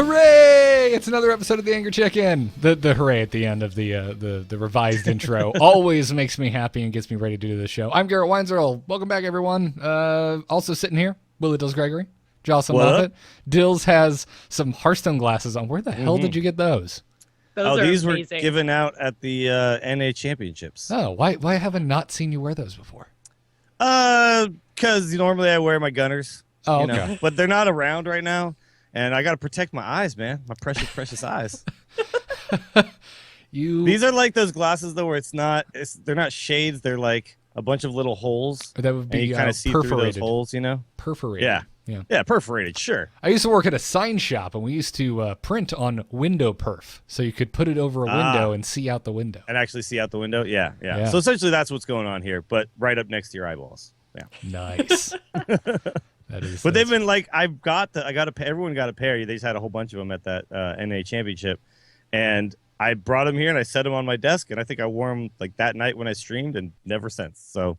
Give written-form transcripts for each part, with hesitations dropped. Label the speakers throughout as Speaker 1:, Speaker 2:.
Speaker 1: Hooray! It's another episode of the Angry Chicken. The hooray at the end of the revised intro always makes me happy and gets me ready to do this show. I'm Garrett Weinzierl. Welcome back, everyone. Also sitting here, Willie Dills Gregory, Jocelyn Moffat. Dills has some Hearthstone glasses on. Where the hell did you get those?
Speaker 2: These amazing. Were given out at the NA Championships.
Speaker 1: Oh, why haven't I not seen you wear those before?
Speaker 2: Because normally I wear my Gunners.
Speaker 1: Oh, okay.
Speaker 2: But they're not around right now. And I got to protect my eyes, man. My precious, precious eyes. These are like those glasses, though, where they're not shades. They're like a bunch of little holes.
Speaker 1: That would be
Speaker 2: and you kind of see through those holes, you know?
Speaker 1: Perforated.
Speaker 2: Yeah, perforated, sure.
Speaker 1: I used to work at a sign shop, and we used to print on window perf. So you could put it over a window and see out the window.
Speaker 2: And actually see out the window? Yeah. So essentially that's what's going on here, but right up next to your eyeballs. Yeah.
Speaker 1: Nice.
Speaker 2: But they've been like, everyone got a pair. They just had a whole bunch of them at that NA championship, and I brought them here and I set them on my desk, and I think I wore them like that night when I streamed, and never since. So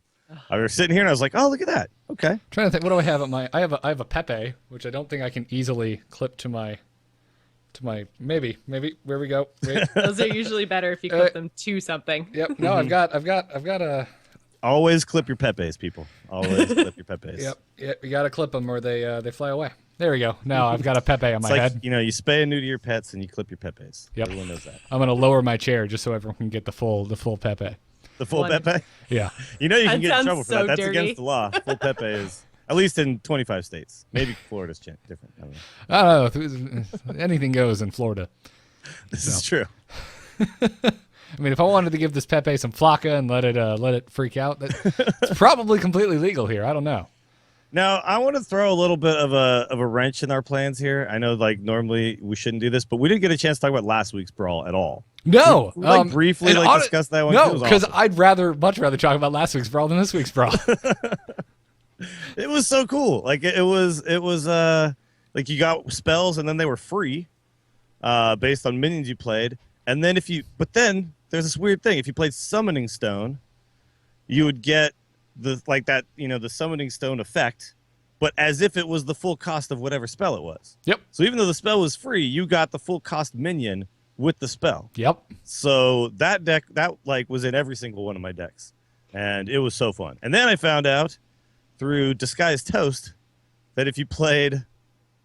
Speaker 2: I was sitting here and I was like, oh, look at that. Okay.
Speaker 1: I'm trying to think, what do I have at my? I have a Pepe, which I don't think I can easily clip to my. Maybe where we go. Wait.
Speaker 3: Those are usually better if you clip them to something.
Speaker 1: Yep. No, I've got a.
Speaker 2: Always clip your Pepes, people. Always clip your Pepes.
Speaker 1: Yep. You got to clip them or they fly away. There we go. Now I've got a Pepe on my head.
Speaker 2: You spay and neuter your pets and you clip your Pepes.
Speaker 1: Yep.
Speaker 2: Everyone knows that.
Speaker 1: I'm going to lower my chair just so everyone can get the full Pepe.
Speaker 2: The full Pepe?
Speaker 1: Yeah.
Speaker 2: You can get in trouble for that. That's
Speaker 3: dirty.
Speaker 2: Against the law. Full Pepe is, at least in 25 states. Maybe Florida's different.
Speaker 1: I don't know. Anything goes in Florida.
Speaker 2: This is true.
Speaker 1: I mean, if I wanted to give this Pepe some flaca and let it freak out, it's probably completely legal here. I don't know.
Speaker 2: Now, I want to throw a little bit of a wrench in our plans here. I know, normally we shouldn't do this, but we didn't get a chance to talk about last week's brawl at all.
Speaker 1: No,
Speaker 2: we briefly discuss that one.
Speaker 1: No, because awesome. I'd much rather talk about last week's brawl than this week's brawl.
Speaker 2: It was so cool. It was you got spells and then they were free, based on minions you played, and then there's this weird thing. If you played Summoning Stone, you would get the Summoning Stone effect, but as if it was the full cost of whatever spell it was.
Speaker 1: Yep.
Speaker 2: So even though the spell was free, you got the full cost minion with the spell.
Speaker 1: Yep.
Speaker 2: So that deck was in every single one of my decks, and it was so fun. And then I found out through Disguised Toast that if you played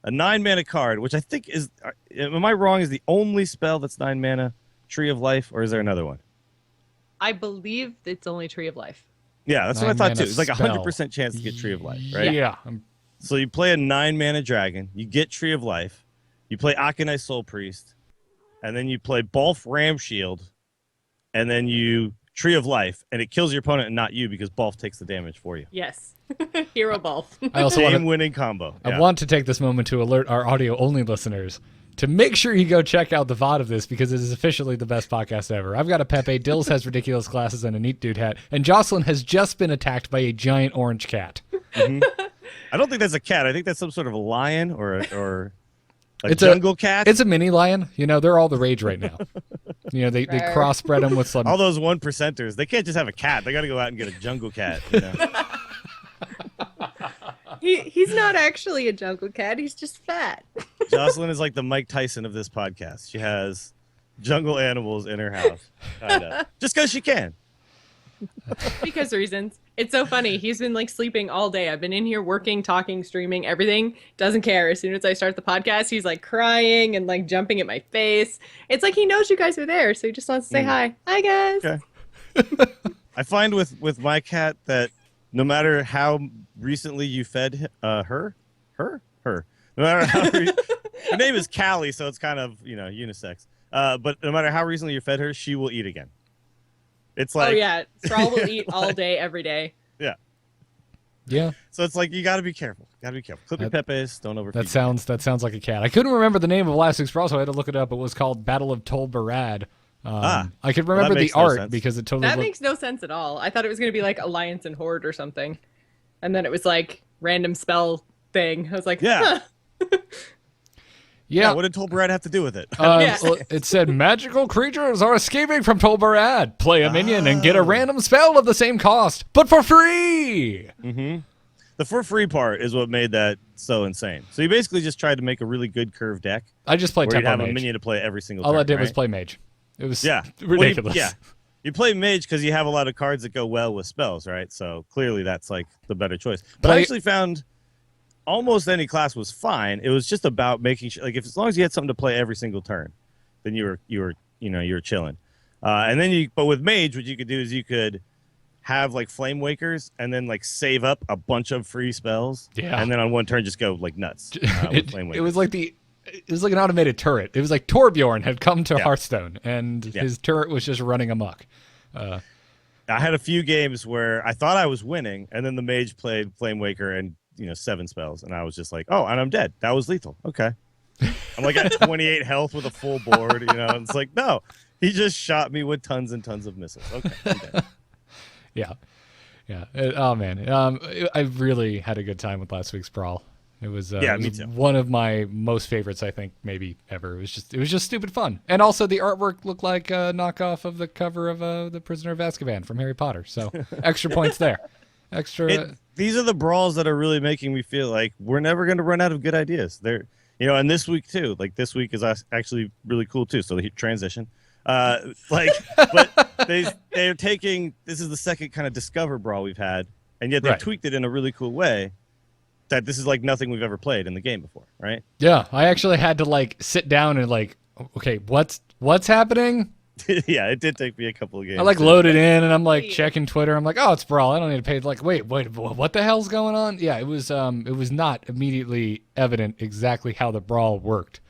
Speaker 2: a 9-mana card, which I think is, am I wrong, is the only spell that's 9 mana, Tree of Life, or is there another one?
Speaker 3: I believe it's only Tree of Life.
Speaker 2: Yeah, that's what I thought too. It's like 100% chance to get Tree of Life, right?
Speaker 1: Yeah.
Speaker 2: So you play a 9-mana dragon, you get Tree of Life, you play Akanai Soul Priest, and then you play Balf Ram Shield, and then you Tree of Life, and it kills your opponent and not you because Balf takes the damage for you.
Speaker 3: Yes. Hero Balf.
Speaker 1: I also
Speaker 2: winning combo.
Speaker 1: I want to take this moment to alert our audio-only listeners to make sure you go check out the VOD of this because it is officially the best podcast ever. I've got a Pepe, Dills has ridiculous glasses and a neat dude hat, and Jocelyn has just been attacked by a giant orange cat.
Speaker 2: Mm-hmm. I don't think that's a cat. I think that's some sort of a lion or a jungle cat.
Speaker 1: It's a mini lion. They're all the rage right now. They crossbred them with some...
Speaker 2: All those 1%ers, they can't just have a cat. They got to go out and get a jungle cat.
Speaker 3: He's not actually a jungle cat. He's just fat.
Speaker 2: Jocelyn is like the Mike Tyson of this podcast. She has jungle animals in her house. Just because she can.
Speaker 3: Because reasons. It's so funny. He's been sleeping all day. I've been in here working, talking, streaming, everything. Doesn't care. As soon as I start the podcast, he's crying and jumping at my face. It's like he knows you guys are there, so he just wants to say hi. Hi, guys.
Speaker 2: Okay. I find with my cat that no matter how recently you fed her, no matter how her name is Callie, so it's kind of unisex. But no matter how recently you fed her, she will eat again. It's like,
Speaker 3: oh yeah, Thrall will eat all day, every day.
Speaker 2: Yeah.
Speaker 1: Yeah.
Speaker 2: So it's like you got to be careful. Clip your Pepes. Don't overfeed.
Speaker 1: That sounds like a cat. I couldn't remember the name of last week's brawl, so I had to look it up. It was called Battle of Tol Barad. I could remember the art because it totally
Speaker 3: makes no sense at all. I thought it was going to be Alliance and Horde or something, and then it was random spell thing. I was like,
Speaker 2: yeah.
Speaker 3: Huh.
Speaker 1: Yeah.
Speaker 2: What did Tol Barad have to do with it?
Speaker 1: It said magical creatures are escaping from Tol Barad. Play a minion and get a random spell of the same cost, but for free.
Speaker 2: Mm-hmm. The for free part is what made that so insane. So you basically just tried to make a really good curved deck.
Speaker 1: I just played
Speaker 2: where you'd
Speaker 1: Tempo
Speaker 2: have
Speaker 1: Mage.
Speaker 2: a minion to play every single
Speaker 1: All
Speaker 2: turn,
Speaker 1: I did was
Speaker 2: right?
Speaker 1: play Mage. It was
Speaker 2: Yeah.
Speaker 1: ridiculous.
Speaker 2: Well, you play Mage because you have a lot of cards that go well with spells, right? So clearly that's like the better choice. But I actually found almost any class was fine. It was just about making sure, like, if as long as you had something to play every single turn, then you were chilling. And then but with Mage, what you could do is you could have like Flame Wakers and then like save up a bunch of free spells.
Speaker 1: Yeah.
Speaker 2: And then on one turn just go like nuts with Flame Wakers.
Speaker 1: It was like an automated turret. It was like Torbjorn had come to Hearthstone, and his turret was just running amok.
Speaker 2: I had a few games where I thought I was winning, and then the Mage played Flame Waker and 7 spells, and I was just like, oh, and I'm dead. That was lethal. Okay. I'm like at 28 health with a full board, and it's like, no, he just shot me with tons and tons of missiles. Okay, I'm dead.
Speaker 1: Yeah. Oh man, I really had a good time with last week's Brawl. It was
Speaker 2: me too.
Speaker 1: One of my most favorites, I think, maybe ever. It was just stupid fun, and also the artwork looked like a knockoff of the cover of the Prisoner of Azkaban from Harry Potter. So extra points there.
Speaker 2: These are the brawls that are really making me feel like we're never going to run out of good ideas. They're and this week too. Like this week is actually really cool too. So the transition. But they're taking, this is the second kind of Discover Brawl we've had, and yet they've tweaked it in a really cool way that this is like nothing we've ever played in the game before, right?
Speaker 1: Yeah, I actually had to like sit down and like, okay, what's happening?
Speaker 2: Yeah, it did take me a couple of games.
Speaker 1: I like loaded in and I'm like checking Twitter. I'm like, oh, it's Brawl. I don't need to pay. Like, wait, what the hell's going on? Yeah, it was not immediately evident exactly how the Brawl worked.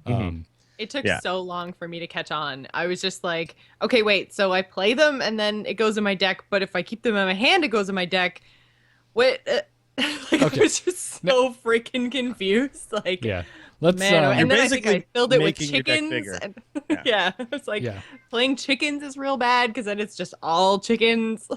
Speaker 3: It took so long for me to catch on. I was just like, okay, wait, so I play them and then it goes in my deck, but if I keep them in my hand, it goes in my deck. What? I was just so freaking confused. Like,
Speaker 1: let's.
Speaker 3: And then I think I filled it with
Speaker 2: making your deck
Speaker 3: chickens.
Speaker 2: bigger.
Speaker 3: And, it's like playing chickens is real bad because then it's just all chickens.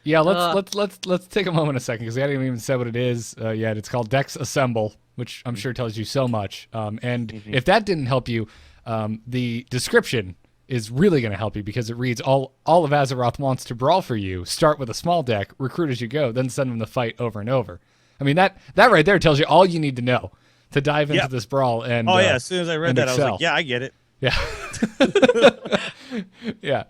Speaker 1: Yeah, let's take a moment a second because I haven't even said what it is yet. It's called Dex Assemble, which I'm sure tells you so much. And if that didn't help you, the description is really going to help you because it reads all of Azeroth wants to brawl for you. Start with a small deck, recruit as you go, then send them the fight over and over. I mean that right there tells you all you need to know to dive into this brawl. And
Speaker 2: as soon as I read that,
Speaker 1: excel.
Speaker 2: I was like, yeah, I get it.
Speaker 1: Yeah.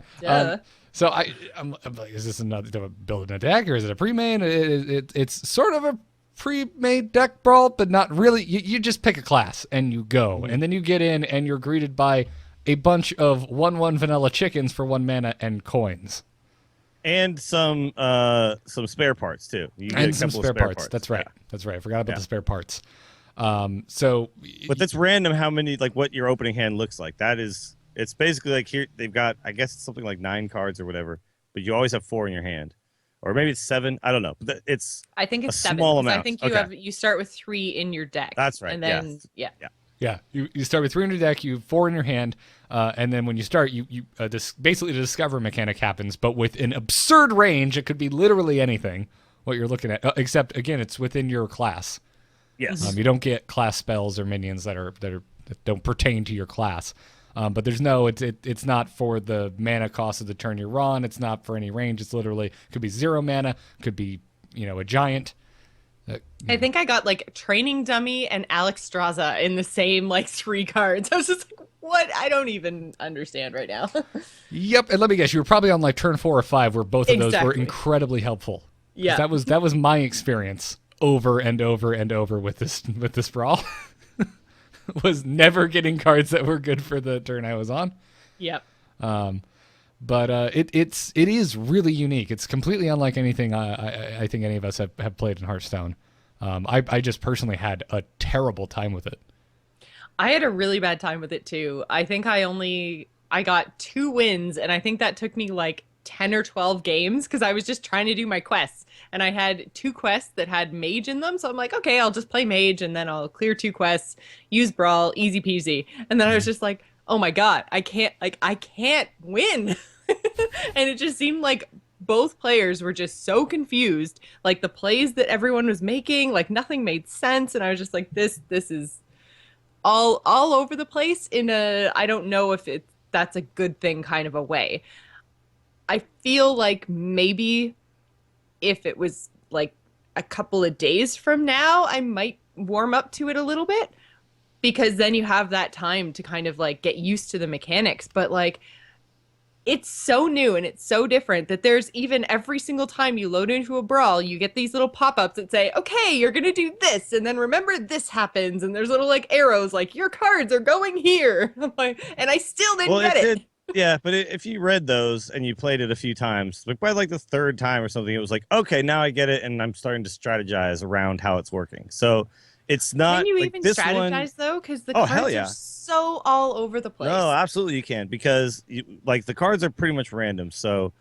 Speaker 1: So I'm like, is this another building a deck or is it a pre-made? It's sort of a pre-made deck brawl, but not really. You just pick a class and you go, and then you get in and you're greeted by a bunch of 1/1 vanilla chickens for 1 mana and coins,
Speaker 2: and some spare parts too. You get
Speaker 1: and
Speaker 2: a
Speaker 1: some
Speaker 2: couple
Speaker 1: spare
Speaker 2: of spare
Speaker 1: parts. That's right.
Speaker 2: Yeah.
Speaker 1: That's right. I forgot about the spare parts. But
Speaker 2: that's random. How many what your opening hand looks like? It's basically like here they've got, I guess it's something like 9 cards or whatever, but you always have 4 in your hand, or maybe it's 7. I don't know. But
Speaker 3: I think it's
Speaker 2: a
Speaker 3: 7.
Speaker 2: small amount.
Speaker 3: I think you start with 3 in your deck.
Speaker 2: That's right.
Speaker 3: And then
Speaker 1: Yeah, you start with 3 in your deck, you have 4 in your hand, and then when you start, basically the discover mechanic happens, but with an absurd range. It could be literally anything what you're looking at, except again, it's within your class.
Speaker 2: Yes.
Speaker 1: You don't get class spells or minions that don't pertain to your class. But there's it's not for the mana cost of the turn you're on. It's not for any range. It's literally could be 0 mana, could be a giant.
Speaker 3: I think I got like Training Dummy and Alex Straza in the same 3 cards. I was just like, what? I don't even understand right now.
Speaker 1: Yep, and let me guess, you were probably on turn 4 or 5 where both of those were
Speaker 3: Exactly.
Speaker 1: incredibly helpful.
Speaker 3: Yeah,
Speaker 1: that was my experience over and over and over with this brawl. Was never getting cards that were good for the turn I was on.
Speaker 3: Yep.
Speaker 1: But it is really unique. It's completely unlike anything I think any of us have played in Hearthstone. I just personally had a terrible time with it.
Speaker 3: I had a really bad time with it too. I think I got 2 wins, and I think that took me 10 or 12 games because I was just trying to do my quests, and I had 2 quests that had mage in them, so I'm like, okay, I'll just play mage and then I'll clear 2 quests, use brawl, easy peasy. And then I was just like, oh my god, I can't win. And it just seemed like both players were just so confused, the plays that everyone was making, nothing made sense, and I was just like, this is all over the place in a, I don't know if that's a good thing kind of a way. I feel like maybe if it was a couple of days from now, I might warm up to it a little bit, because then you have that time to kind of like get used to the mechanics. But like, it's so new and it's so different that there's even every single time you load into a brawl, you get these little pop-ups that say, okay, you're going to do this. And then remember this happens. And there's little like arrows like your cards are going here. I'm like, and I still didn't get it.
Speaker 2: Yeah, but if you read those and you played it a few times, like by like the third time or something, it was like, okay, now I get it. And I'm starting to strategize around how it's working. So it's not.
Speaker 3: Can you
Speaker 2: like
Speaker 3: even
Speaker 2: this
Speaker 3: strategize
Speaker 2: one...
Speaker 3: though? Because the
Speaker 2: hell
Speaker 3: cards
Speaker 2: yeah.
Speaker 3: are so all over the place.
Speaker 2: No, absolutely you can, because like the cards are pretty much random. So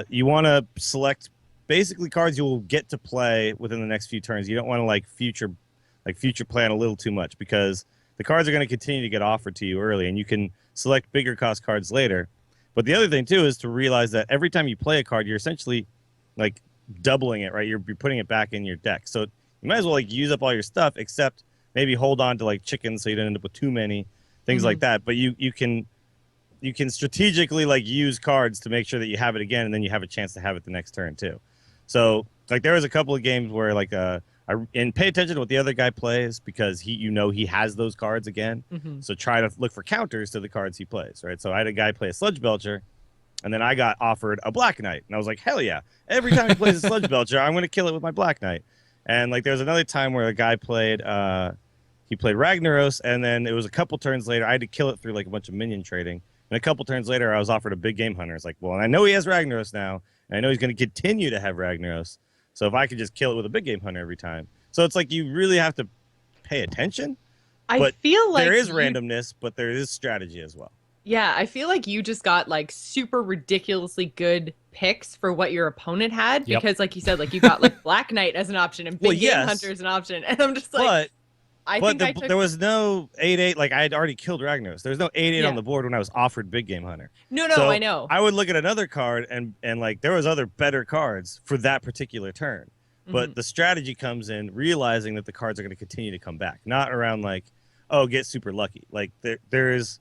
Speaker 2: you want to select basically cards you will get to play within the next few turns. You don't want to like future plan a little too much, because the cards are going to continue to get offered to you early, and you can select bigger cost cards later. But the other thing too is to realize that every time you play a card, you're essentially like doubling it, right? You're putting it back in your deck. So you might as well like use up all your stuff, except maybe hold on to like chickens so you don't end up with too many things like that. But you can strategically like use cards to make sure that you have it again, and then you have a chance to have it the next turn too. So like there was a couple of games where like and pay attention to what the other guy plays, because he has those cards again. So try to look for counters to the cards he plays, right? So I had a guy play a Sludge Belcher, and then I got offered a Black Knight, and I was like, hell yeah! Every time he plays a Sludge Belcher, I'm going to kill it with my Black Knight. And like there was another time where a guy played he played Ragnaros, and then it was a couple turns later I had to kill it through like a bunch of minion trading. And a couple turns later I was offered a big game hunter. It's like, well, I know he has Ragnaros now, and I know he's going to continue to have Ragnaros. So if I could just kill it with a big game hunter every time. So it's like you really have to pay attention.
Speaker 3: I feel like
Speaker 2: there is randomness, but there is strategy as well.
Speaker 3: Yeah, I feel like you just got like super ridiculously good picks for what your opponent had, because like you said, like you got like Black Knight as an option and Big Game Hunter as an option, and I'm just like,
Speaker 2: there was no 8/8. Like I had already killed Ragnaros. There was no 8/8 on the board when I was offered Big Game Hunter.
Speaker 3: No,
Speaker 2: so
Speaker 3: I know.
Speaker 2: I would look at another card and like there was other better cards for that particular turn, but the strategy comes in realizing that the cards are going to continue to come back, not around like, oh, get super lucky. Like there's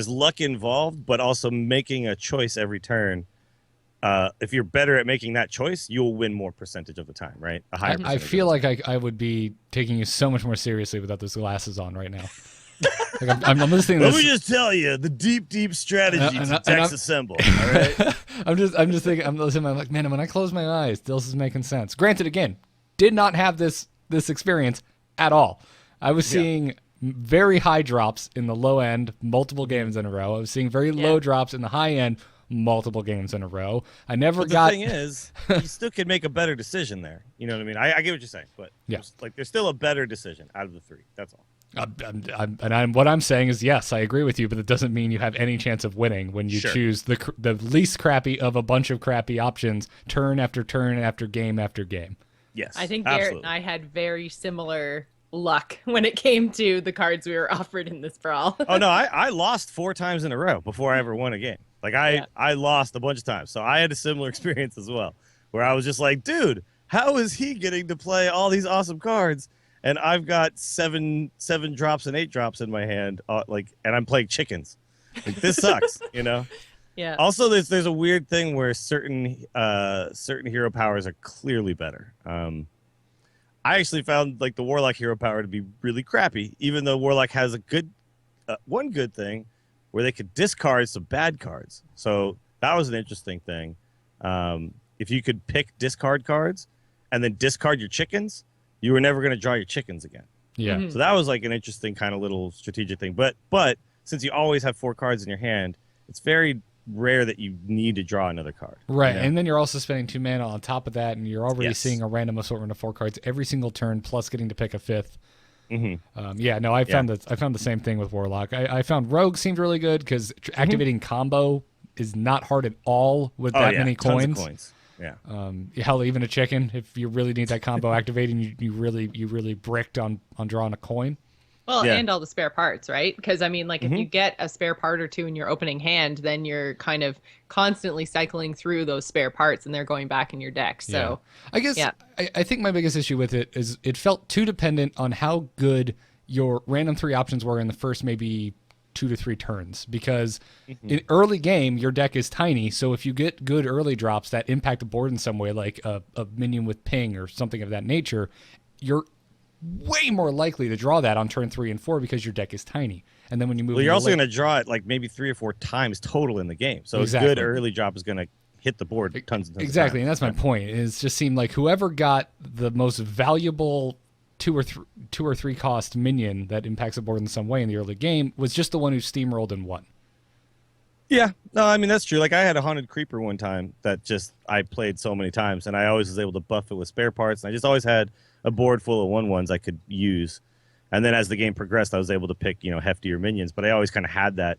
Speaker 2: luck involved, but also making a choice every turn. If you're better at making that choice, you'll win more percentage of the time, right? A higher
Speaker 1: I feel like I would be taking you so much more seriously without those glasses on right now. Like I'm listening to
Speaker 2: Let
Speaker 1: this.
Speaker 2: me just tell you the deep strategy to decks assemble. All right.
Speaker 1: I'm just thinking. I'm listening. I'm like, man, when I close my eyes, this is making sense. Granted, again, did not have this experience at all. I was seeing very high drops in the low end, multiple games in a row. I was seeing very low drops in the high end, multiple games in a row. I never got.
Speaker 2: The thing is, you still could make a better decision there. You know what I mean? I get what you're saying, but there's still a better decision out of the three. That's all.
Speaker 1: What I'm saying is, yes, I agree with you, but it doesn't mean you have any chance of winning when you choose the least crappy of a bunch of crappy options, turn after turn after game after game.
Speaker 2: Yes,
Speaker 3: I think Garrett and I had very similar luck when it came to the cards we were offered in this brawl.
Speaker 2: Oh no, I lost 4 times in a row before I ever won a game. Like I lost a bunch of times, so I had a similar experience as well, where I was just like, dude, how is he getting to play all these awesome cards? And I've got 7 drops and 8 drops in my hand, and I'm playing chickens. Like this sucks, you know.
Speaker 3: Yeah.
Speaker 2: Also, there's a weird thing where certain hero powers are clearly better. I actually found like the Warlock hero power to be really crappy, even though Warlock has a good one good thing where they could discard some bad cards. So that was an interesting thing. If you could pick discard cards and then discard your chickens, you were never going to draw your chickens again.
Speaker 1: Yeah.
Speaker 2: So that was like an interesting kind of little strategic thing. But since you always have 4 cards in your hand, it's very rare that you need to draw another card.
Speaker 1: Right.
Speaker 2: You know?
Speaker 1: And then you're also spending 2 mana on top of that, and you're already seeing a random assortment of 4 cards every single turn, plus getting to pick a 5th. I found the same thing with Warlock. I found Rogue seemed really good because activating combo is not hard at all with that many coins.
Speaker 2: Tons of coins. Yeah.
Speaker 1: Hell, even a chicken, if you really need that combo activating, you really bricked on drawing a coin.
Speaker 3: Well, and all the spare parts, right? Because I mean, like if you get a spare part or 2 in your opening hand, then you're kind of constantly cycling through those spare parts, and they're going back in your deck. So
Speaker 1: I guess I think my biggest issue with it is it felt too dependent on how good your random 3 options were in the first maybe 2 to 3 turns, because in early game your deck is tiny. So if you get good early drops that impact the board in some way, like a minion with ping or something of that nature, you're way more likely to draw that on turn 3 and 4 because your deck is tiny. And then when you move,
Speaker 2: Well, you're also going to draw it like maybe 3 or 4 times total in the game. So a good early drop is going to hit the board tons and tons
Speaker 1: exactly,
Speaker 2: of times.
Speaker 1: And that's my point. It just seemed like whoever got the most valuable 2 or 3 cost minion that impacts the board in some way in the early game was just the one who steamrolled and won.
Speaker 2: Yeah, no, I mean that's true. Like I had a haunted creeper one time that just I played so many times, and I always was able to buff it with spare parts, and I just always had a board full of 1/1s I could use. And then as the game progressed, I was able to pick heftier minions, but I always kind of had that.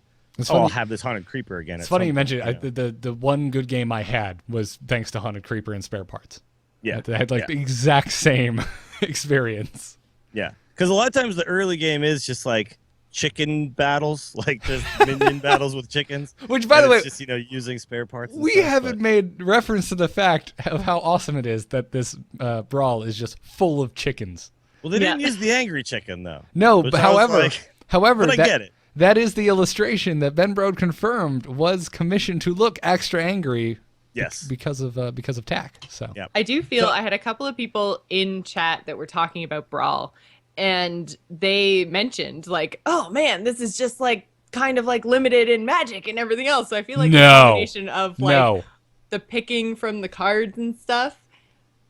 Speaker 2: I'll have this haunted creeper again.
Speaker 1: It's funny you mentioned it. The one good game I had was thanks to haunted creeper and spare parts.
Speaker 2: Yeah,
Speaker 1: I had the exact same experience.
Speaker 2: Yeah, because a lot of times the early game is just like chicken battles, like just minion battles with chickens.
Speaker 1: Which, by the way,
Speaker 2: just using spare parts.
Speaker 1: We haven't made reference to the fact of how awesome it is that this brawl is just full of chickens.
Speaker 2: Well, they didn't use the angry chicken though.
Speaker 1: No, but however,
Speaker 2: but I get it.
Speaker 1: That is the illustration that Ben Brode confirmed was commissioned to look extra angry.
Speaker 2: Yes,
Speaker 1: because of tack. So
Speaker 2: yeah.
Speaker 3: I do feel I had a couple of people in chat that were talking about Brawl, and they mentioned like, "Oh man, this is just like kind of like limited in Magic and everything else." So I feel like the combination of like the picking from the cards and stuff,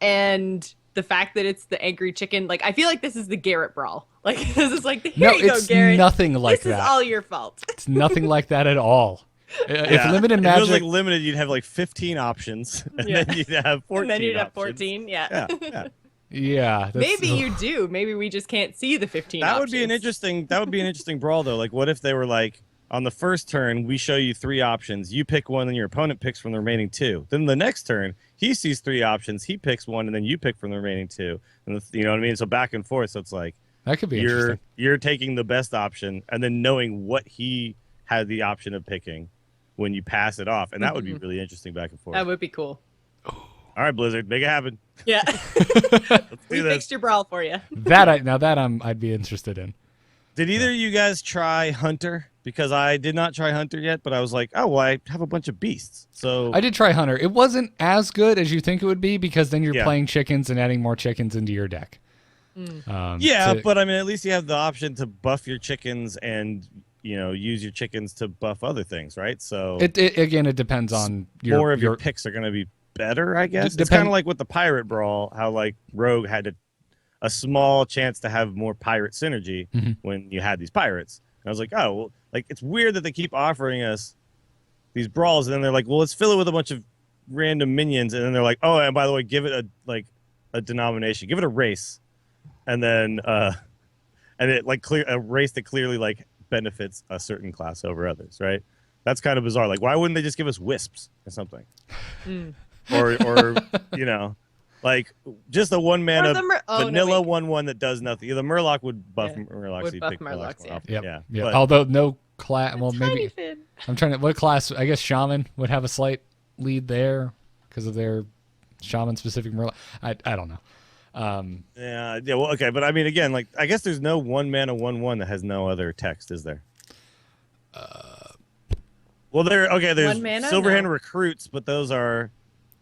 Speaker 3: and the fact that it's the angry chicken, like I feel like this is the Garrett Brawl. Like this is like here you go, Garrett.
Speaker 1: It's nothing like that.
Speaker 3: This is all your fault.
Speaker 1: It's nothing like that at all. If limited Magic,
Speaker 2: if it was like limited, you'd have like 15 options, and then you'd have 14.
Speaker 3: And then you'd have
Speaker 2: options.
Speaker 3: 14. Yeah.
Speaker 1: Yeah.
Speaker 3: Maybe you do. Maybe we just can't see the 15.
Speaker 2: That
Speaker 3: options.
Speaker 2: would be an interesting. That would be an interesting brawl though. Like, what if they were like, on the first turn, we show you 3 options. You pick one, and your opponent picks from the remaining 2. Then the next turn, he sees 3 options. He picks one, and then you pick from the remaining 2. And you know what I mean? So back and forth. So it's like
Speaker 1: that could be interesting.
Speaker 2: You're taking the best option, and then knowing what he had the option of picking when you pass it off, and that would be really interesting back and forth.
Speaker 3: That would be cool.
Speaker 2: All right, Blizzard, make it happen.
Speaker 3: Yeah.
Speaker 2: Let's
Speaker 3: we fixed your Brawl for you.
Speaker 1: I'd be interested in.
Speaker 2: Did either of you guys try Hunter? Because I did not try Hunter yet, but I was like, oh, well, I have a bunch of beasts. So
Speaker 1: I did try Hunter. It wasn't as good as you think it would be because then you're playing chickens and adding more chickens into your deck.
Speaker 2: But I mean, at least you have the option to buff your chickens and use your chickens to buff other things, right? So
Speaker 1: it depends on
Speaker 2: more of your picks are going to be better, I guess. It's kind of like with the Pirate Brawl, how like Rogue had a small chance to have more pirate synergy when you had these pirates. And I was like, oh, well, like it's weird that they keep offering us these brawls, and then they're like, well, let's fill it with a bunch of random minions, and then they're like, oh, and by the way, give it a denomination, give it a race, and then and it like a race that clearly like benefits a certain class over others, right? That's kind of bizarre. Like, why wouldn't they just give us wisps or something? Or like just a 1-mana vanilla 1/1 that does nothing. The Murloc would buff Murlocs.
Speaker 3: Would buff Murlocs,
Speaker 1: yeah.
Speaker 2: But,
Speaker 1: although no class. Well, maybe
Speaker 3: fin.
Speaker 1: I'm trying to. What class? I guess Shaman would have a slight lead there because of their Shaman specific Murloc. I don't know.
Speaker 2: Well, okay, but I mean, again, like I guess there's no 1-mana 1/1 that has no other text, is there? Well, there's Silverhand Recruits, but those are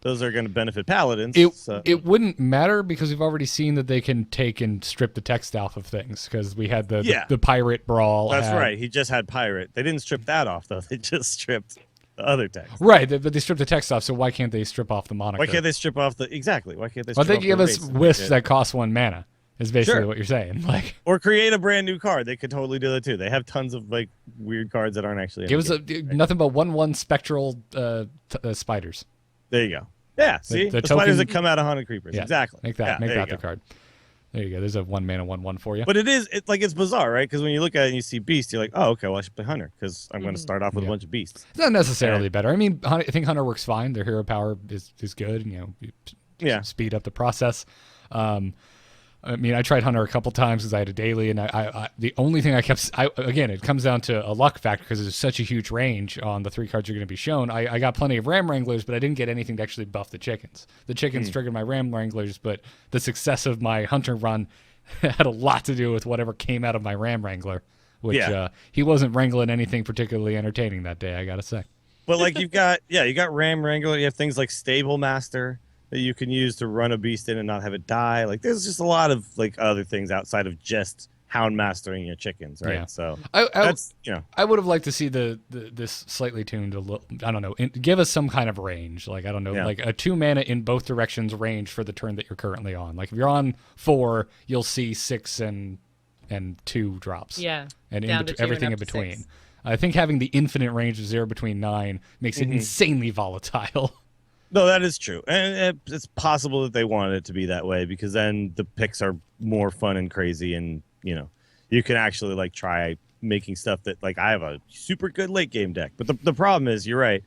Speaker 2: going to benefit Paladins.
Speaker 1: It wouldn't matter because we've already seen that they can take and strip the text off of things because we had the Pirate Brawl.
Speaker 2: That's right. He just had Pirate. They didn't strip that off though. They just stripped the other text.
Speaker 1: Right, but they stripped the text off. So why can't they strip off the moniker?
Speaker 2: Why can't they strip off exactly? Why can't they?
Speaker 1: Well,
Speaker 2: strip
Speaker 1: they give us wisps that cost 1 mana. Is basically what you're saying. Like,
Speaker 2: or create a brand new card. They could totally do that too. They have tons of like weird cards that aren't actually.
Speaker 1: Give us nothing but 1/1 spectral spiders.
Speaker 2: There you go. Yeah, see the spiders that come out of Haunted Creepers.
Speaker 1: Yeah,
Speaker 2: exactly.
Speaker 1: Make that the card. There you go. There's a 1-mana 1/1 for you.
Speaker 2: But it's bizarre, right? Because when you look at it and you see Beast, you're like, oh, okay, well I should play Hunter because I'm going to start off with a bunch of Beasts.
Speaker 1: It's not necessarily better. I mean, I think Hunter works fine. Their hero power is good. Speed up the process. I mean, I tried Hunter a couple times because I had a daily, and I the only thing again, it comes down to a luck factor because there's such a huge range on the 3 cards you're going to be shown. I got plenty of Ram Wranglers, but I didn't get anything to actually buff the chickens. The chickens triggered my Ram Wranglers, but the success of my Hunter run had a lot to do with whatever came out of my Ram Wrangler which
Speaker 2: Yeah.
Speaker 1: he wasn't wrangling anything particularly entertaining that day, I gotta say.
Speaker 2: But like you got Ram Wrangler. You have things like Stable Master that you can use to run a beast in and not have it die. Like there's just a lot of like other things outside of just Hound Mastering your chickens, right?
Speaker 1: Yeah.
Speaker 2: So
Speaker 1: I
Speaker 2: that's.
Speaker 1: I would have liked to see this slightly tuned a little. I don't know. Give us some kind of range. Like I don't know,
Speaker 2: Yeah.
Speaker 1: like a 2 mana in both directions range for the turn that you're currently on. Like if you're on 4, you'll see 6 and 2 drops.
Speaker 3: Yeah.
Speaker 1: And
Speaker 3: Down to 2
Speaker 1: everything
Speaker 3: and
Speaker 1: in
Speaker 3: up to
Speaker 1: between.
Speaker 3: 6.
Speaker 1: I think having the infinite range of 0 between 9 makes it insanely volatile.
Speaker 2: No, that is true, and it's possible that they wanted it to be that way because then the picks are more fun and crazy, and you can actually like try making stuff that like I have a super good late game deck. But the problem is, you're right,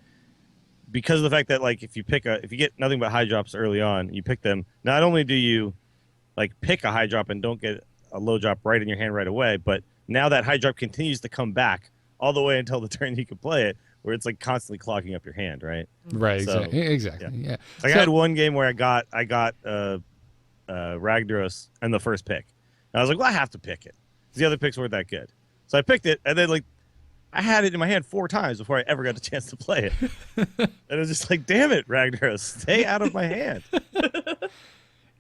Speaker 2: because of the fact that like if you get nothing but high drops early on, you pick them. Not only do you like pick a high drop and don't get a low drop right in your hand right away, but now that high drop continues to come back all the way until the turn you can play it, where it's like constantly clogging up your hand, right?
Speaker 1: Right.
Speaker 2: So,
Speaker 1: exactly. Yeah.
Speaker 2: Like I had one game where I got Ragnaros and the first pick. And I was like, well, I have to pick it. The other picks weren't that good. So I picked it, and then like I had it in my hand 4 times before I ever got a chance to play it. And it was just like, damn it, Ragnaros, stay out of my hand.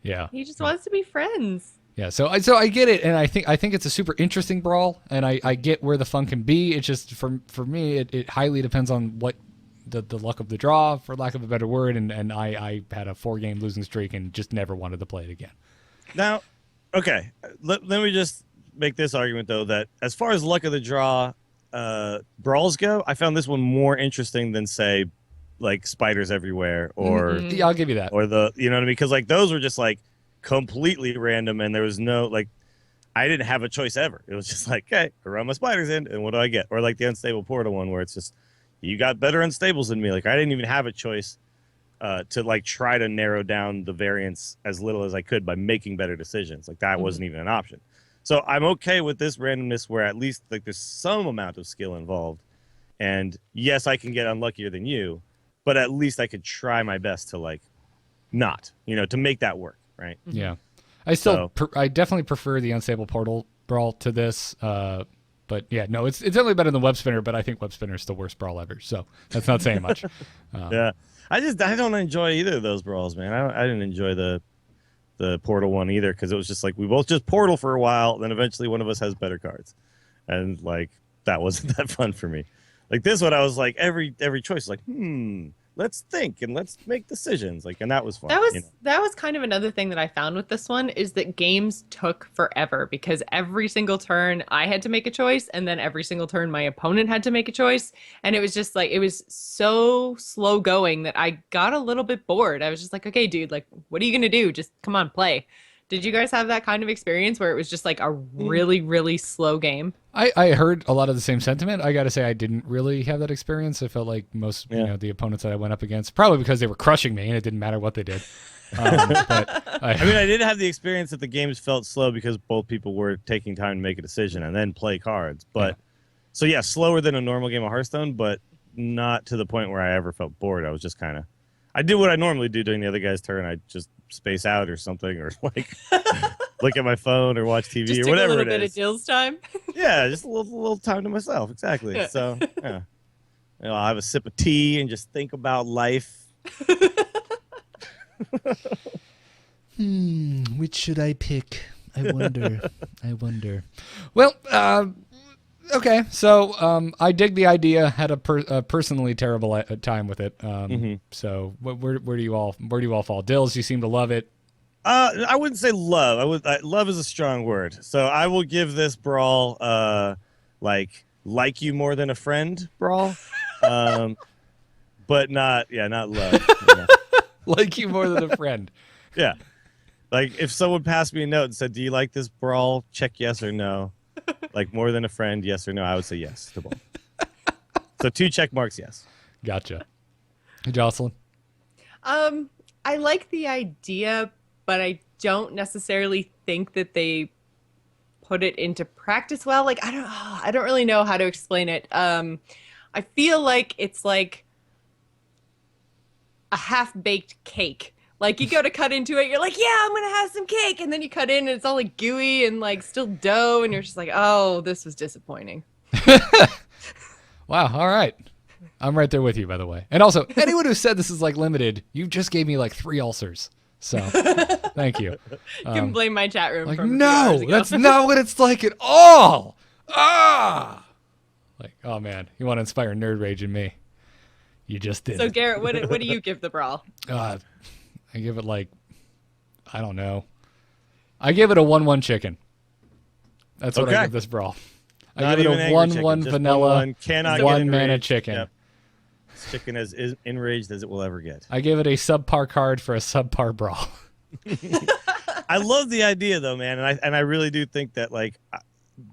Speaker 1: Yeah.
Speaker 3: He just wants to be friends.
Speaker 1: Yeah, so I get it, and I think it's a super interesting brawl, and I get where the fun can be. It's just for me, it highly depends on what the luck of the draw, for lack of a better word, and I had a 4-game losing streak and just never wanted to play it again.
Speaker 2: Now, okay, let me just make this argument though that as far as luck of the draw brawls go, I found this one more interesting than say like spiders everywhere or
Speaker 1: Yeah, I'll give you that.
Speaker 2: or the you know what I mean, because like those were just like completely random and there was no like I didn't have a choice ever. It was just like, okay, I run my spiders in and what do I get? Or like the unstable portal one where it's just you got better unstables than me. Like I didn't even have a choice to like try to narrow down the variance as little as I could by making better decisions. Like that wasn't even an option. So I'm okay with this randomness where at least like there's some amount of skill involved. And yes, I can get unluckier than you, but at least I could try my best to like not, to make that work, right?
Speaker 1: Yeah. I definitely prefer the unstable portal brawl to this. But yeah, no, it's definitely better than web spinner, but I think web spinner is the worst brawl ever. So that's not saying much.
Speaker 2: Yeah. I don't enjoy either of those brawls, man. I didn't enjoy the portal one either because it was just like we both just portal for a while, then eventually one of us has better cards, and like that wasn't that fun for me. Like this one, I was like every choice was like let's think and let's make decisions, like, and that was fun.
Speaker 3: That was kind of another thing that I found with this one is that games took forever because every single turn I had to make a choice, and then every single turn my opponent had to make a choice, and it was just like it was so slow going that I got a little bit bored. I was just like, okay, dude, like, what are you gonna do? Just come on, play. Did you guys have that kind of experience where it was just like a really, really slow game?
Speaker 1: I heard a lot of the same sentiment. I got to say, I didn't really have that experience. I felt like most, the opponents that I went up against, probably because they were crushing me and it didn't matter what they did. But
Speaker 2: I mean, I did have the experience that the games felt slow because both people were taking time to make a decision and then play cards. But so yeah, slower than a normal game of Hearthstone, but not to the point where I ever felt bored. I was just kind of, I did what I normally do during the other guy's turn. I just space out or something, or like look at my phone or watch TV
Speaker 3: just
Speaker 2: or whatever
Speaker 3: a little
Speaker 2: it
Speaker 3: bit
Speaker 2: is.
Speaker 3: of Jill's time.
Speaker 2: Yeah, just a little time to myself. Exactly.
Speaker 3: Yeah.
Speaker 2: So yeah, I'll have a sip of tea and just think about life.
Speaker 1: Which should I pick? I wonder. Well, okay. So I dig the idea. Had a personally terrible time with it. So where do you all fall? Dills, you seem to love it.
Speaker 2: I wouldn't say love. Love is a strong word. So I will give this brawl like you more than a friend brawl, but not love. Yeah.
Speaker 1: Like you more than a friend.
Speaker 2: Yeah. Like if someone passed me a note and said, "Do you like this brawl?" Check yes or no. Like more than a friend, yes or no. I would say yes to both. So 2 check marks, yes.
Speaker 1: Gotcha. Jocelyn?
Speaker 3: I like the idea, but I don't necessarily think that they put it into practice well. Like I don't really know how to explain it. I feel like it's like a half-baked cake Like you go to cut into it, you're like, yeah, I'm gonna have some cake, and then you cut in and it's all like gooey and like still dough, and you're just like, oh, this was disappointing.
Speaker 1: Wow. All right. I'm right there with you, by the way. And also, anyone who said this is like limited, you just gave me like 3 ulcers. So, thank you.
Speaker 3: You can blame my chat room.
Speaker 1: Like,
Speaker 3: from a few
Speaker 1: no,
Speaker 3: hours ago.
Speaker 1: that's not what it's like at all. Ah. Like, oh man, you want to inspire nerd rage in me? You just did.
Speaker 3: So Garrett, what do you give the brawl?
Speaker 1: I give it like, I don't know. I give it a 1-1 chicken. That's what I give this brawl. I give it a 1-1 vanilla, 1 mana chicken.
Speaker 2: Yep. This chicken is enraged as it will ever get.
Speaker 1: I give it a subpar card for a subpar brawl.
Speaker 2: I love the idea though, man, and I really do think that like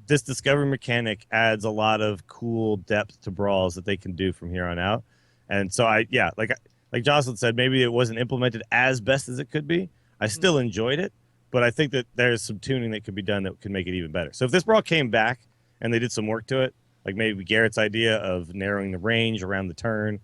Speaker 2: this discovery mechanic adds a lot of cool depth to brawls that they can do from here on out. And so like Jocelyn said, maybe it wasn't implemented as best as it could be. I still enjoyed it, but I think that there's some tuning that could be done that could make it even better. So if this brawl came back and they did some work to it, like maybe Garrett's idea of narrowing the range around the turn,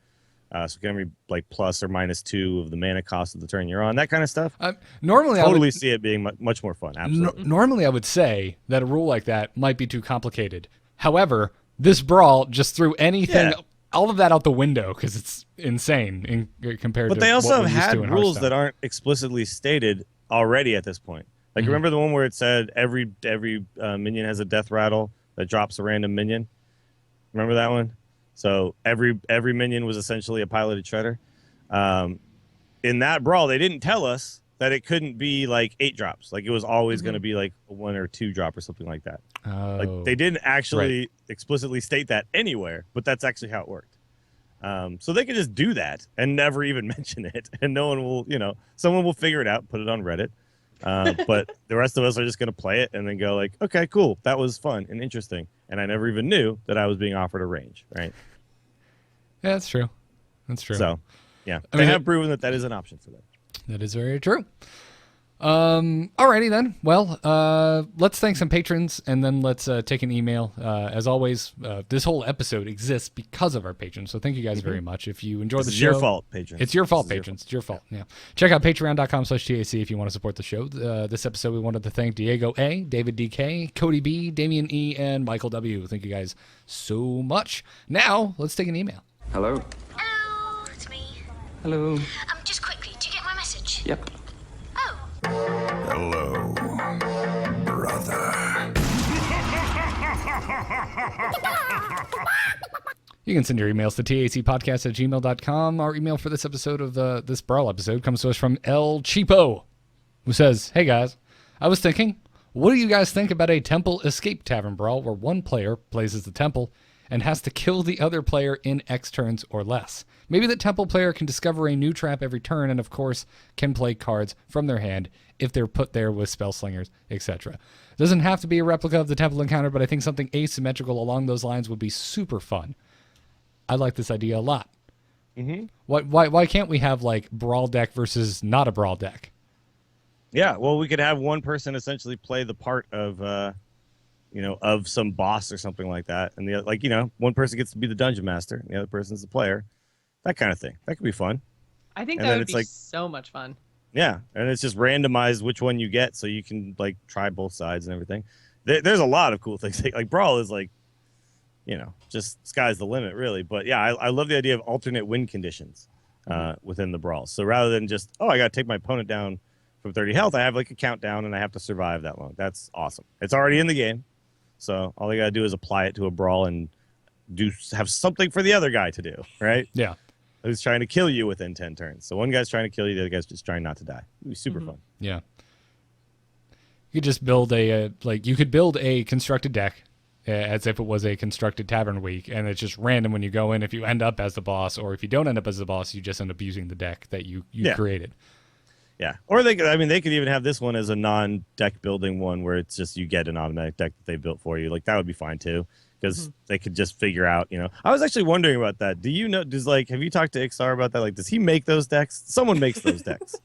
Speaker 2: so it can be like plus or -2 of the mana cost of the turn you're on, that kind of stuff.
Speaker 1: Normally,
Speaker 2: I would
Speaker 1: would
Speaker 2: see it being much more fun. Absolutely.
Speaker 1: Normally, I would say that a rule like that might be too complicated. However, this brawl just threw anything, all of that out the window because it's insane compared to.
Speaker 2: But they also
Speaker 1: what we're
Speaker 2: have
Speaker 1: used
Speaker 2: had
Speaker 1: to in
Speaker 2: rules
Speaker 1: Hearthstone.
Speaker 2: that aren't explicitly stated already at this point. Like remember the one where it said every minion has a death rattle that drops a random minion. Remember that one? So every minion was essentially a piloted shredder. In that brawl, they didn't tell us that it couldn't be like 8 drops. Like it was always going to be like a 1 or 2 drop or something like that.
Speaker 1: Oh,
Speaker 2: Like they didn't actually explicitly state that anywhere, but that's actually how it worked. So they could just do that and never even mention it, and no one will, someone will figure it out, put it on Reddit. But the rest of us are just going to play it and then go like, okay, cool, that was fun and interesting, and I never even knew that I was being offered a range, right?
Speaker 1: Yeah, that's true. That's true.
Speaker 2: So, yeah,
Speaker 1: I
Speaker 2: they
Speaker 1: mean,
Speaker 2: have proven that is an option for them.
Speaker 1: That is very true. Alrighty then. Well, let's thank some patrons and then let's take an email. As always, this whole episode exists because of our patrons. So thank you guys very much. If you enjoy the show,
Speaker 2: It's your fault, patrons.
Speaker 1: It's your fault, patrons. It's your fault. Yeah. Check out patreon.com/TAC if you want to support the show. This episode, we wanted to thank Diego A, David DK, Cody B, Damian E, and Michael W. Thank you guys so much. Now, let's take an email.
Speaker 4: Hello.
Speaker 5: Hello, it's me.
Speaker 4: Hello.
Speaker 5: Just quickly, do you get my message?
Speaker 4: Yep.
Speaker 5: Oh,
Speaker 6: Hello, brother.
Speaker 1: You can send your emails to tacpodcast@gmail.com. Our email for this episode of this Brawl episode comes to us from El Cheapo, who says, "Hey guys, I was thinking, what do you guys think about a temple escape tavern brawl where one player plays as the temple and has to kill the other player in X turns or less? Maybe the temple player can discover a new trap every turn and, of course, can play cards from their hand if they're put there with spell slingers, etc. Doesn't have to be a replica of the temple encounter, but I think something asymmetrical along those lines would be super fun. I like this idea a lot. Mm-hmm. Why can't we have, like, brawl deck versus not a brawl deck?
Speaker 2: Yeah, well, we could have one person essentially play the part of, of some boss or something like that, and one person gets to be the dungeon master, and the other person's the player. That kind of thing. That could be fun.
Speaker 3: I think
Speaker 2: And
Speaker 3: that
Speaker 2: then
Speaker 3: would
Speaker 2: it's
Speaker 3: be
Speaker 2: like-
Speaker 3: so much fun.
Speaker 2: Yeah, and it's just randomized which one you get, so you can like try both sides and everything. There's a lot of cool things. Like Brawl is like, just sky's the limit, really. But yeah, I love the idea of alternate win conditions within the Brawl. So rather than just, I got to take my opponent down from 30 health, I have like a countdown and I have to survive that long. That's awesome. It's already in the game, so all I got to do is apply it to a Brawl and have something for the other guy to do, right?
Speaker 1: Yeah.
Speaker 2: Who's trying to kill you within 10 turns. So one guy's trying to kill you, the other guy's just trying not to die. It'd be super fun.
Speaker 1: Yeah. You could just build you could build a constructed deck as if it was a constructed tavern week, and it's just random when you go in if you end up as the boss, or if you don't end up as the boss, you just end up using the deck that you created.
Speaker 2: Yeah. Or they could even have this one as a non-deck building one where it's just you get an automatic deck that they built for you. Like that would be fine too. Because they could just figure out, I was actually wondering about that. Do you know, have you talked to Ixar about that? Like, does he make those decks? Someone makes those decks.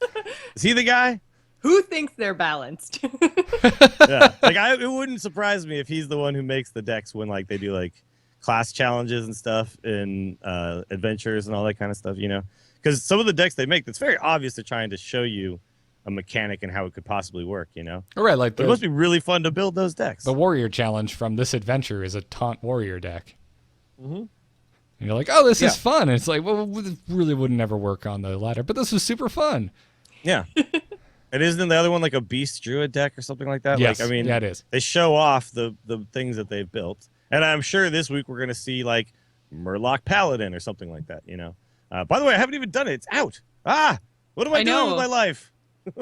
Speaker 2: Is he the guy?
Speaker 3: Who thinks they're balanced?
Speaker 2: Yeah. It wouldn't surprise me if he's the one who makes the decks when, like, they do, like, class challenges and stuff in adventures and all that kind of stuff, Because because some of the decks they make, it's very obvious they're trying to show you a mechanic and how it could possibly work.
Speaker 1: All right, like
Speaker 2: But it must be really fun to build those decks.
Speaker 1: the warrior challenge from this adventure is a taunt warrior deck.
Speaker 2: Mm-hmm.
Speaker 1: And you're like, oh, this
Speaker 2: Yeah.
Speaker 1: is fun. And it's like, well, it really would never work on the ladder, but this was super fun.
Speaker 2: Yeah. And isn't the other one like a beast druid deck or something like that?
Speaker 1: Yes,
Speaker 2: Like, I mean,
Speaker 1: yeah, it is.
Speaker 2: They show off the things that they've built. And I'm sure this week we're going to see like Murloc Paladin or something like that, By the way, I haven't even done it. It's out. What am I doing with my life?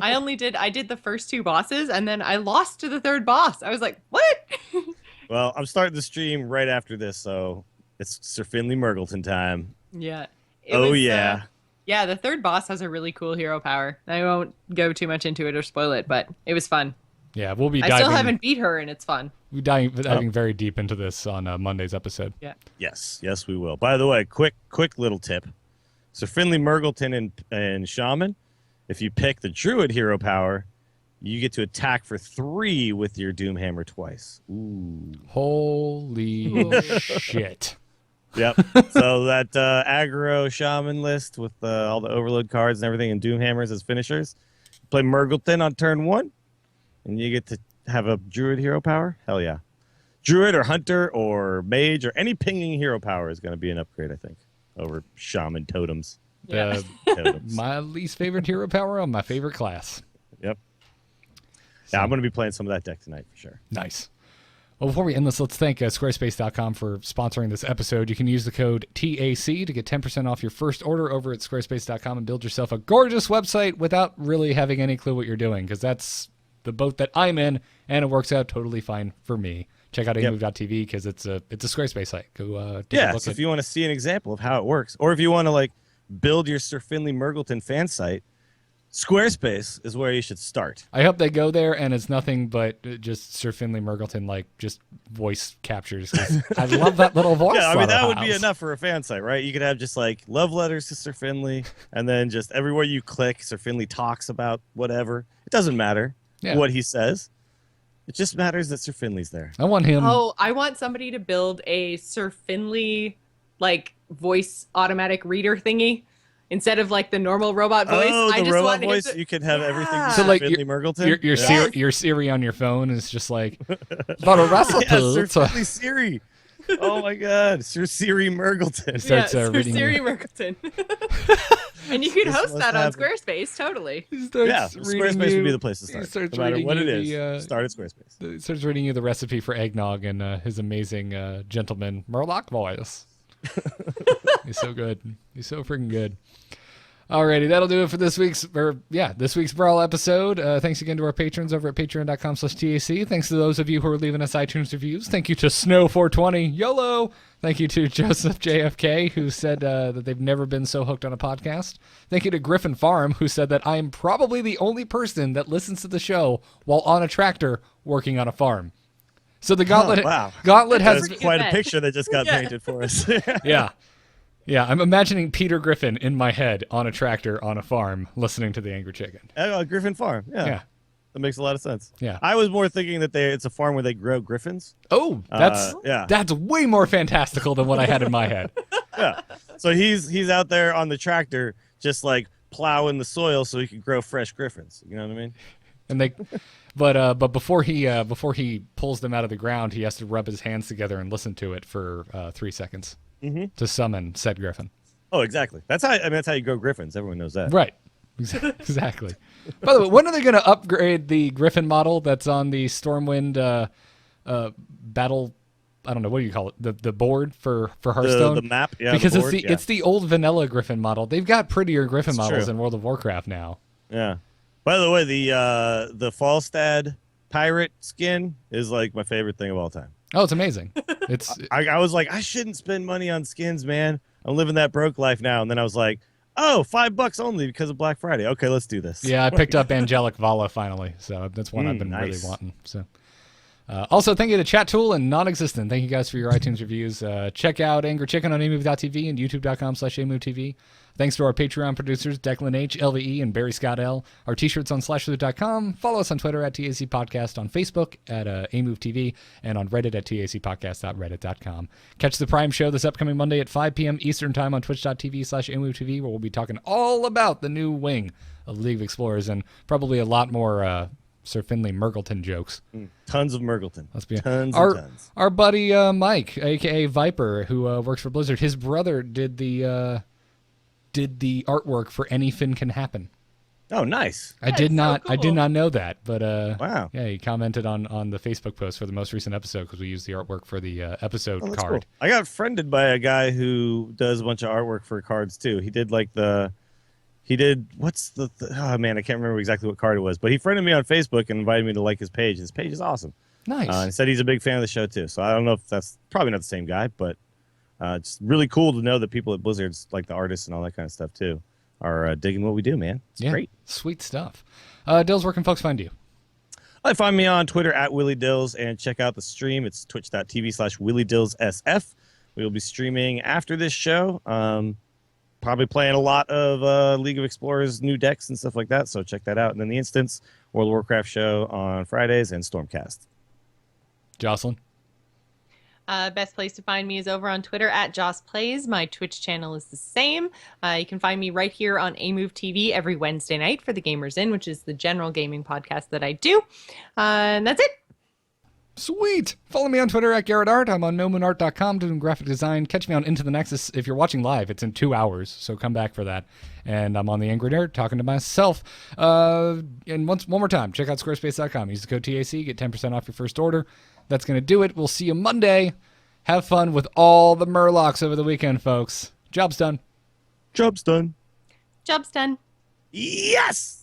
Speaker 3: I did the first 2 bosses, and then I lost to the 3rd boss. I was like, what?
Speaker 2: Well, I'm starting the stream right after this, so it's Sir Finley Murgleton time.
Speaker 3: Yeah.
Speaker 2: Yeah.
Speaker 3: Yeah, the 3rd boss has a really cool hero power. I won't go too much into it or spoil it, but it was fun.
Speaker 1: Yeah, we'll be
Speaker 3: I still haven't beat her, and it's fun.
Speaker 1: we're diving very deep into this on Monday's episode.
Speaker 3: Yeah.
Speaker 2: Yes, we will. By the way, quick little tip. Sir Finley Murgleton and Shaman, if you pick the Druid hero power, you get to attack for 3 with your Doomhammer twice. Ooh.
Speaker 1: Holy shit.
Speaker 2: Yep. So that aggro Shaman list with all the Overload cards and everything and Doomhammers as finishers. Play Murgleton on turn 1, and you get to have a Druid hero power. Hell yeah. Druid or Hunter or Mage or any pinging hero power is going to be an upgrade, I think, over Shaman totems.
Speaker 3: Yeah.
Speaker 2: Totems.
Speaker 1: My least favorite hero power on my favorite class.
Speaker 2: Yep. Yeah, I'm going to be playing some of that deck tonight for sure.
Speaker 1: Nice. Well, before we end this, let's thank squarespace.com for sponsoring this episode. You can use the code TAC to get 10% off your first order over at squarespace.com and build yourself a gorgeous website without really having any clue what you're doing, because that's the boat that I'm in, and it works out totally fine for me. Check out amove.tv because it's a Squarespace site. Go take a look
Speaker 2: so
Speaker 1: at
Speaker 2: if you want to see an example of how it works, or if you want to like build your Sir Finley Murgleton fan site, Squarespace is where you should start.
Speaker 1: I hope they go there and it's nothing but just Sir Finley Murgleton, like just voice captures. 'Cause I love that little voice.
Speaker 2: Yeah, I mean, that would be enough for a fan site, right? You could have just like love letters to Sir Finley, and then just everywhere you click, Sir Finley talks about whatever. It doesn't matter what he says. It just matters that Sir Finley's there.
Speaker 1: I want him.
Speaker 3: Oh, I want somebody to build a Sir Finley, like, voice automatic reader thingy. Instead of like the normal robot voice,
Speaker 2: Oh,
Speaker 3: I
Speaker 2: the
Speaker 3: just
Speaker 2: robot
Speaker 3: want him
Speaker 2: voice.
Speaker 3: to-
Speaker 2: You could have everything.
Speaker 3: Yeah.
Speaker 2: To
Speaker 1: So,
Speaker 2: Sir
Speaker 1: like,
Speaker 2: Finley Murgleton.
Speaker 1: Your Siri on your phone is just like, but a recipe.
Speaker 2: Yeah, Sir
Speaker 1: to-"
Speaker 2: Finley Siri. Oh my God, Sir Siri Murgleton.
Speaker 1: Starts,
Speaker 3: Sir
Speaker 1: reading
Speaker 3: Siri
Speaker 1: you.
Speaker 3: Murgleton. And you could
Speaker 2: This
Speaker 3: host
Speaker 2: must
Speaker 3: that on
Speaker 2: happen.
Speaker 3: Squarespace, totally.
Speaker 1: He starts
Speaker 2: Yeah,
Speaker 1: reading
Speaker 2: Squarespace
Speaker 1: you-
Speaker 2: would be the place to
Speaker 1: he
Speaker 2: start.
Speaker 1: starts
Speaker 2: No matter
Speaker 1: reading
Speaker 2: what
Speaker 1: you
Speaker 2: it is, start at Squarespace.
Speaker 1: He starts reading you the recipe for eggnog in his amazing gentleman Murloc voice. He's so good. He's so freaking good. Alrighty, that'll do it for this week's Brawl episode. Thanks again to our patrons over at patreon.com/TAC. Thanks to those of you who are leaving us iTunes reviews. Thank you to Snow420, YOLO. Thank you to Joseph JFK, who said that they've never been so hooked on a podcast. Thank you to Griffin Farm, who said that I am probably the only person that listens to the show while on a tractor working on a farm. So the Gauntlet,
Speaker 2: wow.
Speaker 1: Gauntlet has
Speaker 3: Pretty
Speaker 2: Quite a
Speaker 3: good.
Speaker 2: picture that just got
Speaker 3: Yeah.
Speaker 2: painted for us.
Speaker 1: Yeah, I'm imagining Peter Griffin in my head on a tractor on a farm liking to the Angry Chicken.
Speaker 2: Griffin Farm.
Speaker 1: Yeah.
Speaker 2: That makes a lot of sense.
Speaker 1: Yeah.
Speaker 2: I was more thinking that it's a farm where they grow griffins.
Speaker 1: Oh, that's
Speaker 2: yeah.
Speaker 1: that's way more fantastical than what I had in my head.
Speaker 2: Yeah. So he's out there on the tractor just like plowing the soil so he can grow fresh griffins. You know what I mean?
Speaker 1: And they, but before he pulls them out of the ground, he has to rub his hands together and listen to it for 3 seconds to summon said griffin.
Speaker 2: Oh, exactly. That's how you grow griffins. Everyone knows that.
Speaker 1: Right. Exactly. By the way, when are they going to upgrade the griffin model that's on the Stormwind battle? I don't know, what do you call it? The board for Hearthstone?
Speaker 2: The map, yeah.
Speaker 1: Because
Speaker 2: the board,
Speaker 1: it's the old vanilla griffin model. They've got prettier griffin
Speaker 2: That's
Speaker 1: models
Speaker 2: true.
Speaker 1: in World of Warcraft now.
Speaker 2: Yeah. By the way, the Falstad pirate skin is like my favorite thing of all time.
Speaker 1: Oh, it's amazing. It's
Speaker 2: I was like, I shouldn't spend money on skins, man. I'm living that broke life now. And then I was like, oh, $5 only because of Black Friday. Okay, let's do this.
Speaker 1: yeah. I picked up Angelic Vala finally, so that's one I've been
Speaker 2: nice.
Speaker 1: really wanting. So, Also, thank you to Chat Tool and Non-Existent. Thank you guys for your iTunes reviews. Check out Angry Chicken on amove.tv and youtube.com/amovetv. Thanks to our Patreon producers, Declan H, LVE, and Barry Scott L. Our t-shirts on slashloot.com. Follow us on Twitter at TAC Podcast, on Facebook at AMoveTV, and on Reddit at tacpodcast.reddit.com. Catch the Prime show this upcoming Monday at 5 p.m. Eastern Time on twitch.tv/AMoveTV, where we'll be talking all about the new wing of League of Explorers and probably a lot more Sir Finley Mergleton jokes.
Speaker 2: Tons of Mergleton.
Speaker 1: Let's be
Speaker 2: tons
Speaker 1: our,
Speaker 2: and tons.
Speaker 1: Our buddy Mike, a.k.a. Viper, who works for Blizzard, his brother did the artwork for Anything Can Happen.
Speaker 2: Oh, nice.
Speaker 1: I did not know that, but
Speaker 2: wow.
Speaker 1: Yeah, he commented on the Facebook post for the most recent episode because we used the artwork for the episode
Speaker 2: Oh, that's
Speaker 1: card.
Speaker 2: cool. I got friended by a guy who does a bunch of artwork for cards too. He did oh man, I can't remember exactly what card it was, but he friended me on Facebook and invited me to like his page. His page is awesome.
Speaker 1: Nice.
Speaker 2: And said he's a big fan of the show too. So I don't know if that's probably not the same guy, but it's really cool to know that people at Blizzard's, like the artists and all that kind of stuff too, are digging what we do, man. It's great. Sweet
Speaker 1: stuff. Dills, where can folks find you?
Speaker 2: Find me on Twitter at Willie Dills and check out the stream. It's twitch.tv/WillieDillsSF. We will be streaming after this show. Probably playing a lot of League of Explorers new decks and stuff like that, so check that out. And then the Instance World of Warcraft show on Fridays and Stormcast.
Speaker 1: Jocelyn?
Speaker 3: Best place to find me is over on Twitter at Joss Plays. My Twitch channel is the same. You can find me right here on AMove TV every Wednesday night for The Gamers Inn, which is the general gaming podcast that I do. And that's it.
Speaker 1: Sweet. Follow me on Twitter at Garrett Art. I'm on nomoonart.com doing graphic design. Catch me on Into the Nexus. If you're watching live, it's in 2 hours, so come back for that. And I'm on the Angry Nerd talking to myself. And one more time, check out squarespace.com. Use the code TAC, get 10% off your first order. That's going to do it. We'll see you Monday. Have fun with all the Murlocs over the weekend, folks. Job's done.
Speaker 2: Job's done.
Speaker 3: Job's done.
Speaker 2: Yes!